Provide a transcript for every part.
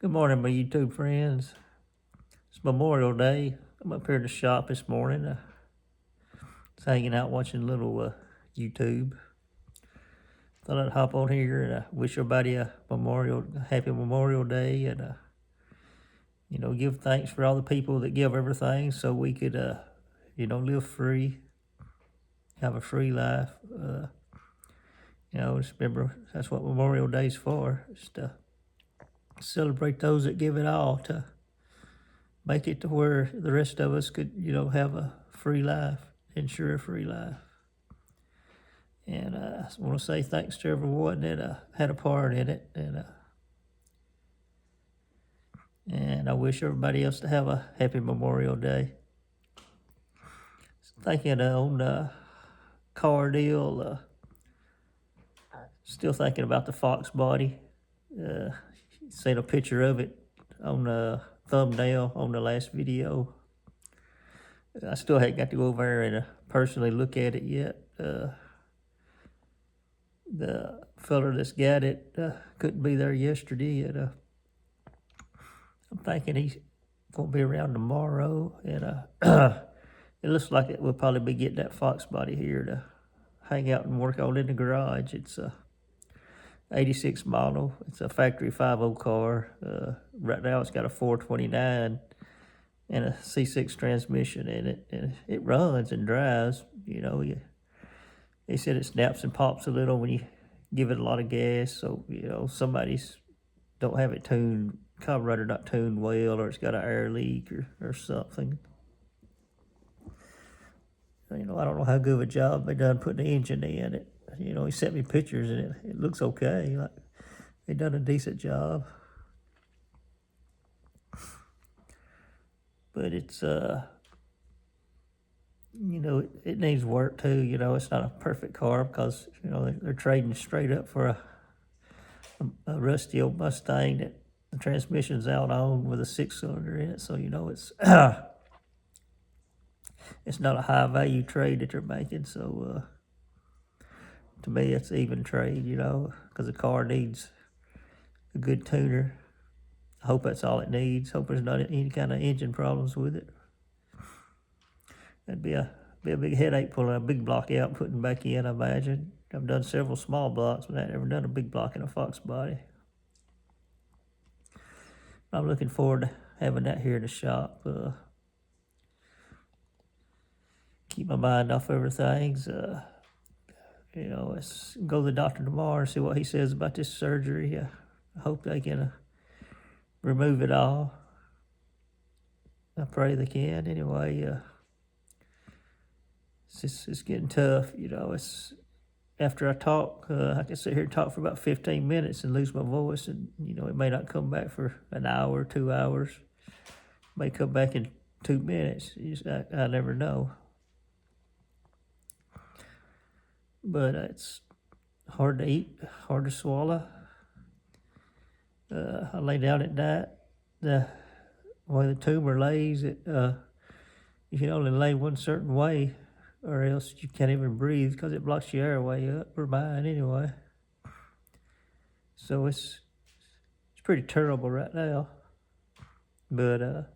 Good morning, my YouTube friends. It's Memorial Day. I'm up here in the shop this morning, just hanging out watching a little YouTube. Thought I'd hop on here and wish everybody a happy Memorial Day, and give thanks for all the people that give everything, so we could live free, have a free life. Just remember that's what Memorial Day's for. Just to celebrate those that give it all to make it to where the rest of us could, have a free life, ensure a free life. And I want to say thanks to everyone that had a part in it, and I wish everybody else to have a happy Memorial Day. Thinking on the car deal, still thinking about the Fox body. Seen a picture of it on the thumbnail on the last video. I still haven't got to go over there and personally look at it yet. The fella that's got it couldn't be there yesterday, and I'm thinking he won't be around tomorrow, and it looks like it will probably be getting that Fox body here to hang out and work on in the garage. It's a 86 model. It's a factory 5.0 car. Right now it's got a 429 and a C6 transmission in it, and it runs and drives. They said it snaps and pops a little when you give it a lot of gas, so somebody's don't have it tuned, carburetor not tuned well, or it's got an air leak or something. I don't know how good of a job they done putting the engine in it. He sent me pictures and it looks okay. Like they done a decent job. But it's it needs work too. It's not a perfect car because they're trading straight up for a rusty old Mustang that the transmission's out on with a 6-cylinder in it. So it's it's not a high value trade that they're making. So to me, it's even trade. Because the car needs a good tuner. I hope that's all it needs. Hope there's not any kind of engine problems with it. That'd be a big headache pulling a big block out and putting back in, I imagine. I've done several small blocks, but I've never done a big block in a Fox body. I'm looking forward to having that here in the shop. Keep my mind off everything. Let's go to the doctor tomorrow and see what he says about this surgery. I hope they can remove it all. I pray they can. Anyway, it's getting tough. It's after I talk, I can sit here and talk for about 15 minutes and lose my voice, and it may not come back for an hour, 2 hours. It may come back in 2 minutes. I never know. But it's hard to eat, hard to swallow. I lay down at night. The way the tumor lays, you can only lay one certain way, or else you can't even breathe because it blocks your airway up, or mine anyway. So it's pretty terrible right now. But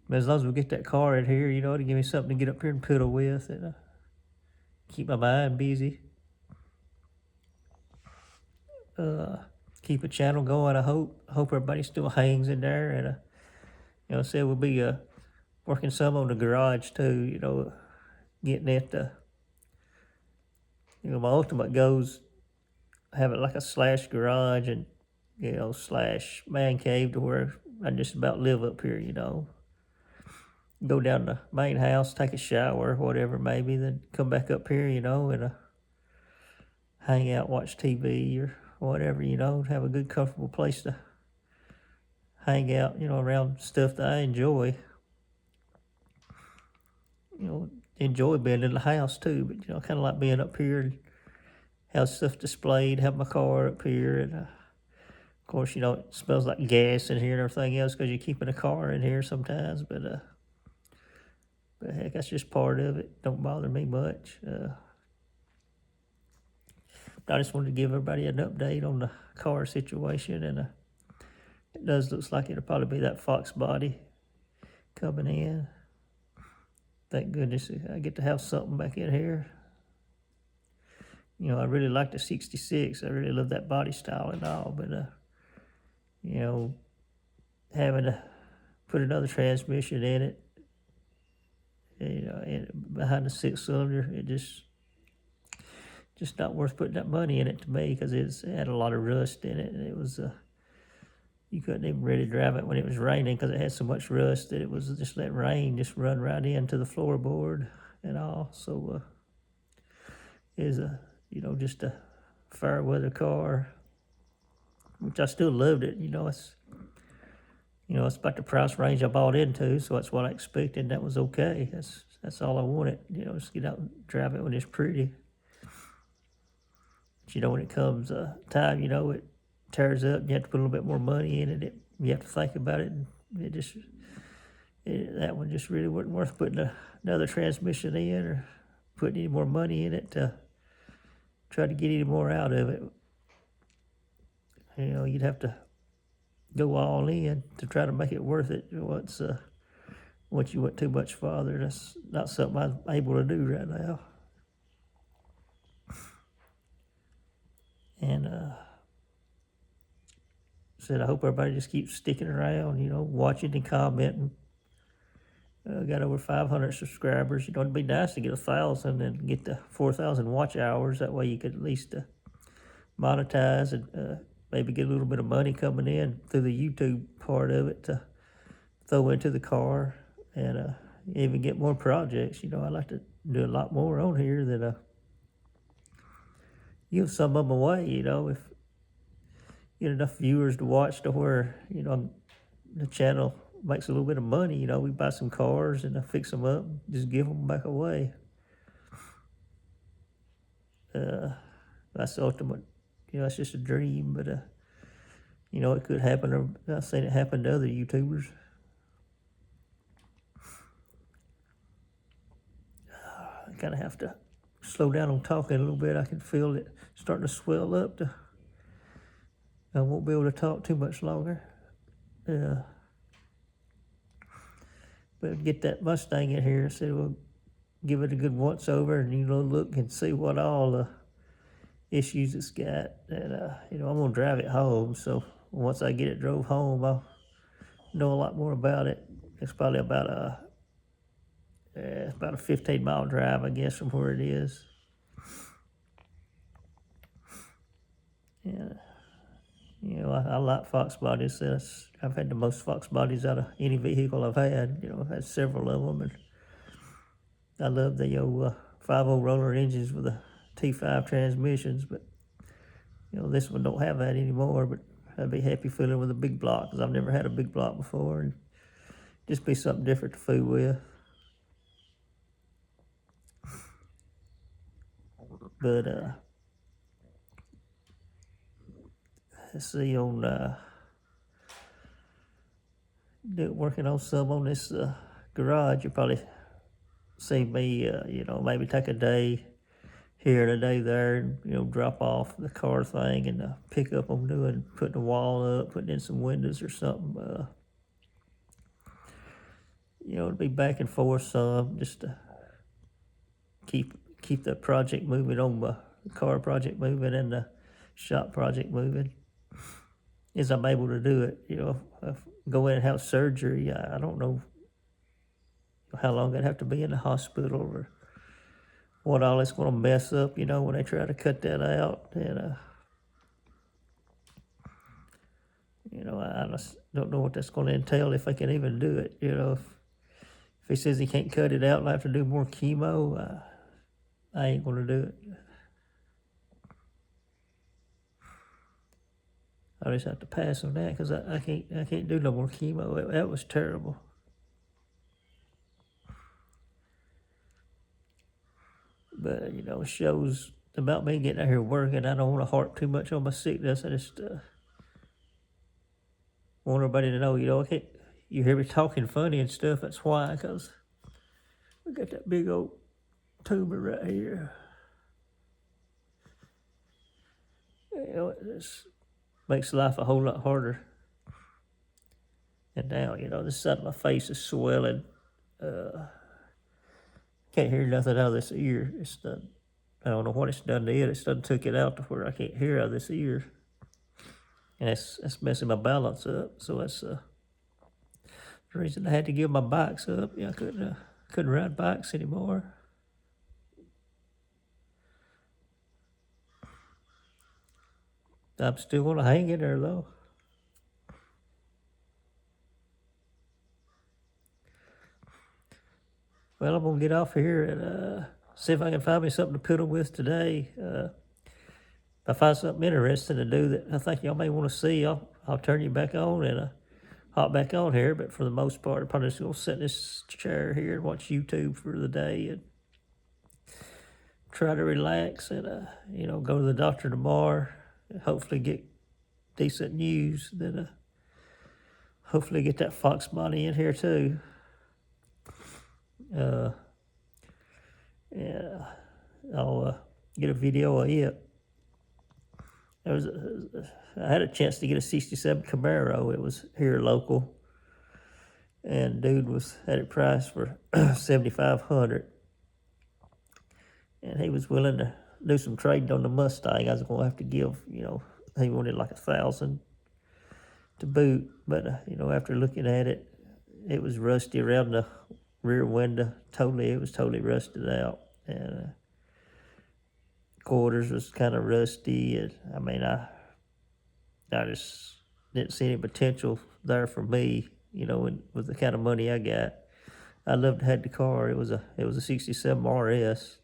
as long as we get that car in here, to give me something to get up here and piddle with, and keep my mind busy. Keep a channel going. I hope everybody still hangs in there, and I said we'll be working some on the garage too. Getting it my ultimate goals have it like a slash garage and slash man cave to where I just about live up here. Go down to the main house, take a shower, whatever, maybe, then come back up here, and hang out, watch TV or whatever, have a good, comfortable place to hang out, around stuff that I enjoy. Enjoy being in the house too, but, kind of like being up here and have stuff displayed, have my car up here, and, of course, it smells like gas in here and everything else because you're keeping a car in here sometimes, but heck, that's just part of it. Don't bother me much. I just wanted to give everybody an update on the car situation, and It does looks like it'll probably be that Fox body coming in. Thank goodness I get to have something back in here. You know, I really like the 66. I really love that body style and all, but, you know, having to put another transmission in it, you know, behind the 6-cylinder, it just not worth putting that money in it to me, because it had a lot of rust in it, and it was, you couldn't even really drive it when it was raining because it had so much rust that it was just let rain just run right into the floorboard and all. So is you know, just a fair weather car, which I still loved it. You know, it's about the price range I bought into, so that's what I expected, and that was okay. That's all I wanted. You know, just get out and drive it when it's pretty. But you know, when it comes time, you know, it tears up, you have to put a little bit more money in it. You have to think about it, and that one just really wasn't worth putting another transmission in or putting any more money in it to try to get any more out of it. You know, you'd have to go all in to try to make it worth it. Once you went too much farther, that's not something I'm able to do right now. And said I hope everybody just keeps sticking around, you know, watching and commenting. Got over 500 subscribers. You know, it'd be nice to get 1,000 and get the 4,000 watch hours. That way you could at least monetize and maybe get a little bit of money coming in through the YouTube part of it to throw into the car, and even get more projects. You know, I like to do a lot more on here than give some of them away. You know, if you get enough viewers to watch to where, you know, the channel makes a little bit of money, you know, we buy some cars and fix them up, just give them back away. That's the ultimate, you know, it's just a dream, but you know, it could happen, or I've seen it happen to other YouTubers. I kind of have to slow down on talking a little bit. I can feel it starting to swell up. I won't be able to talk too much longer. But get that Mustang in here, so we'll give it a good once over, and, you know, look and see what all the issues it's got. And you know, I'm gonna drive it home, so once I get it drove home, I'll know a lot more about it. It's probably about a 15-mile drive, I guess, from where it is. Yeah. You know, I like Fox bodies. I've had the most Fox bodies out of any vehicle I've had. You know, I've had several of them, and I love the old 5.0 roller engines with the T5 transmissions. But, you know, this one don't have that anymore. But I'd be happy filling with a big block, because I've never had a big block before, and just be something different to fool with. But let's see, on working on some on this garage. You probably see me, you know, maybe take a day here and a day there, and, you know, drop off the car thing and pick up on putting the wall up, putting in some windows or something. You know, to be back and forth some, just to keep the project moving on, the car project moving and the shop project moving, as I'm able to do it. You know, if I go in and have surgery, I don't know how long I'd have to be in the hospital, or what all it's going to mess up, you know, when they try to cut that out. And, you know, I just don't know what that's going to entail, if I can even do it. You know, if he says he can't cut it out and I have to do more chemo, I ain't going to do it. I just have to pass on that, because I can't do no more chemo. That was terrible. But, you know, it shows about me getting out here working. I don't want to harp too much on my sickness. I just want everybody to know, you know, you hear me talking funny and stuff, that's why, because we got that big old tumor right here. You know, it just makes life a whole lot harder. And now, this side of my face is swelling. Can't hear nothing out of this ear. It's done. I don't know what it's done to it. It's done took it out to where I can't hear out of this ear. And that's messing my balance up. So that's the reason I had to give my bikes up. I couldn't ride bikes anymore. I'm still gonna hang in there though. Well, I'm gonna get off here and see if I can find me something to put them with today. If I find something interesting to do that I think y'all may want to see, I'll turn you back on and hop back on here. But for the most part, I'm probably just gonna sit in this chair here and watch YouTube for the day and try to relax and go to the doctor tomorrow and hopefully get decent news. Then hopefully get that fox body in here too. Yeah, I'll get a video of it. I had a chance to get a '67 Camaro. It was here local, and dude had it priced for $7,500, and he was willing to do some trading on the Mustang. I was gonna have to give, he wanted like $1,000 to boot, but after looking at it, it was rusty around the rear window. It was totally rusted out, and quarters was kind of rusty. And I just didn't see any potential there for me. With the kind of money I got, I'd love to have the car. It was a '67 RS,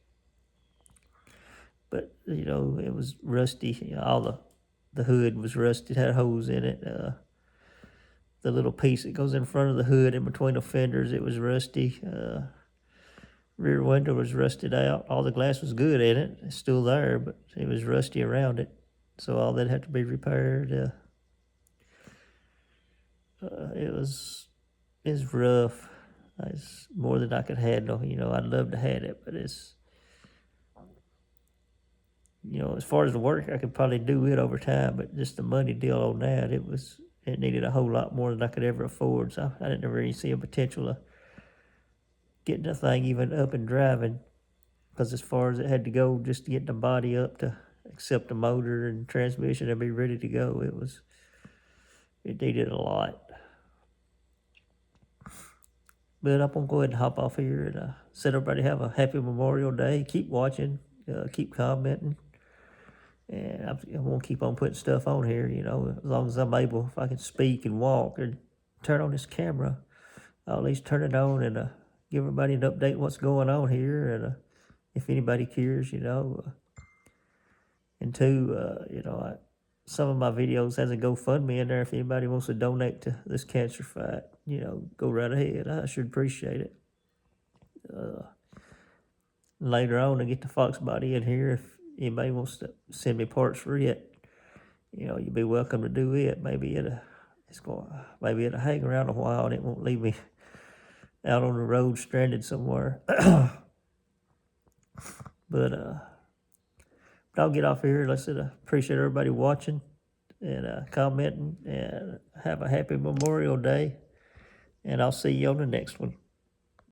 but it was rusty. All the hood was rusty. It had holes in it. The little piece that goes in front of the hood in between the fenders, it was rusty. Rear window was rusted out. All the glass was good in it. It's still there, but it was rusty around it. So all that had to be repaired. It was rough. It's more than I could handle. I'd love to have it, but it's, as far as the work, I could probably do it over time, but just the money deal on that, it needed a whole lot more than I could ever afford. So I didn't really see a potential of getting the thing even up and driving, because as far as it had to go just to get the body up to accept the motor and transmission and be ready to go, it needed a lot. But I'm gonna go ahead and hop off here and let everybody have a happy Memorial Day. Keep watching, keep commenting, and I'm gonna keep on putting stuff on here. As long as I'm able, if I can speak and walk and turn on this camera, I'll at least turn it on and give everybody an update what's going on here, and if anybody cares, and two, some of my videos has a GoFundMe in there. If anybody wants to donate to this cancer fight, go right ahead. I should appreciate it. Later on, to get the fox body in here, if anybody wants to send me parts for it, you'd be welcome to do it. Maybe it'll hang around a while and it won't leave me out on the road stranded somewhere. But I'll get off here. Like I said, I appreciate everybody watching and commenting, and have a happy Memorial Day, and I'll see you on the next one.